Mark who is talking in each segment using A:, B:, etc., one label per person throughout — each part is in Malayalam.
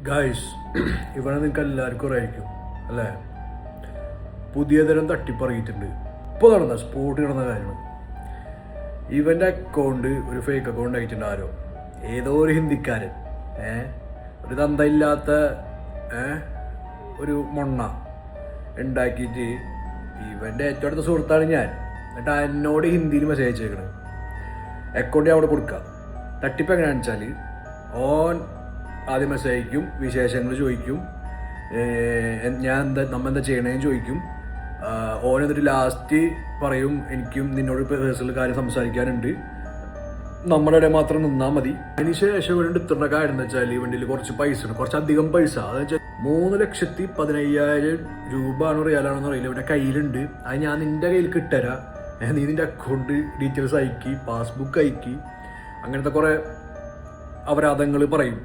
A: ഗായ്സ്, ഇവിടെ നിങ്ങൾക്ക് എല്ലാവർക്കും അറിയായിരിക്കും അല്ലേ? പുതിയ തരം തട്ടിപ്പറങ്ങിയിട്ടുണ്ട്. ഇപ്പോൾ നടന്ന സ്പോട്ട് നടന്ന കാര്യമാണ്. ഇവൻ്റെ അക്കൗണ്ട് ഒരു ഫേക്ക് അക്കൗണ്ട് ആയിട്ടുണ്ട്. ആരോ ഏതോ ഒരു ഹിന്ദിക്കാരൻ ഒരു തന്തയില്ലാത്ത ഒരു മൊണ്ണ ഉണ്ടാക്കിയിട്ട് ഇവൻ്റെ ഏറ്റവും അടുത്ത സുഹൃത്താണ് ഞാൻ. എന്നിട്ട് എന്നോട് ഹിന്ദിയിൽ മെസ്സേജ് അയച്ചേക്കണ്. അക്കൗണ്ട് അവിടെ കൊടുക്കുക. തട്ടിപ്പ് എങ്ങനെയാണെന്ന് വെച്ചാൽ ഓൻ ആദ്യം മെസ്സേജ് അയക്കും, വിശേഷങ്ങൾ ചോദിക്കും, ഞാൻ എന്താ ചെയ്യണേന്ന് ചോദിക്കും. ഓൻ എന്നിട്ട് ലാസ്റ്റ് പറയും എനിക്കും നിന്നോട് പേഴ്സണൽ കാര്യം സംസാരിക്കാനുണ്ട്, നമ്മുടെ ഇടയിൽ മാത്രം നിന്നാൽ മതി. അതിന് ശേഷം വേണ്ടി ഇത്ര കാര്യം എന്ന് വെച്ചാൽ ഈ വണ്ടിയിൽ കുറച്ച് പൈസ ഉണ്ട്, കുറച്ചധികം പൈസ. അതെന്ന് വെച്ചാൽ 3,15,000 രൂപ ആണോ റിയാലാണോന്ന് അറിയില്ല, ഇവിടെ കയ്യിലുണ്ട്. അത് ഞാൻ നിന്റെ കയ്യിൽ കിട്ടരാ, നീ നിന്റെ അക്കൗണ്ട് ഡീറ്റെയിൽസ് അയക്കി, പാസ്ബുക്ക് അയക്കി, അങ്ങനത്തെ കുറേ അപരാധങ്ങൾ പറയും.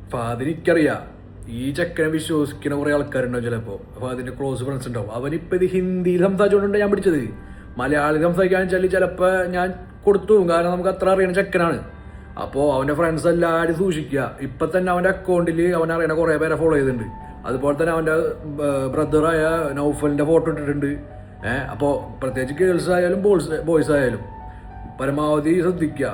A: അപ്പോൾ അതെനിക്കറിയാം. ഈ ചെക്കനെ വിശ്വസിക്കുന്ന കുറേ ആൾക്കാരുണ്ടാവും ചിലപ്പോൾ. അപ്പോൾ അതിൻ്റെ ക്ലോസ് ഫ്രണ്ട്സ് ഉണ്ടാവും. അവനിപ്പോൾ ഇത് ഹിന്ദിയിൽ സംസാരിച്ചുകൊണ്ടുണ്ട് ഞാൻ പിടിച്ചത്. മലയാളം സംസാരിക്കാന്ന് വെച്ചാൽ ചിലപ്പോൾ ഞാൻ കൊടുത്തു, കാരണം നമുക്ക് അത്ര അറിയണ ചെക്കനാണ്. അപ്പോൾ അവൻ്റെ ഫ്രണ്ട്സ് എല്ലാവരും സൂക്ഷിക്കുക. ഇപ്പം തന്നെ അവൻ്റെ അക്കൗണ്ടിൽ അവൻ അറിയണ കുറേ പേരെ ഫോളോ ചെയ്തിട്ടുണ്ട്. അതുപോലെ തന്നെ അവൻ്റെ ബ്രദറായ നൗഫലിൻ്റെ ഫോട്ടോ ഇട്ടിട്ടുണ്ട്. അപ്പോൾ പ്രത്യേകിച്ച് ഗേൾസ് ആയാലും ബോയ്സ് ആയാലും പരമാവധി ശ്രദ്ധിക്കുക.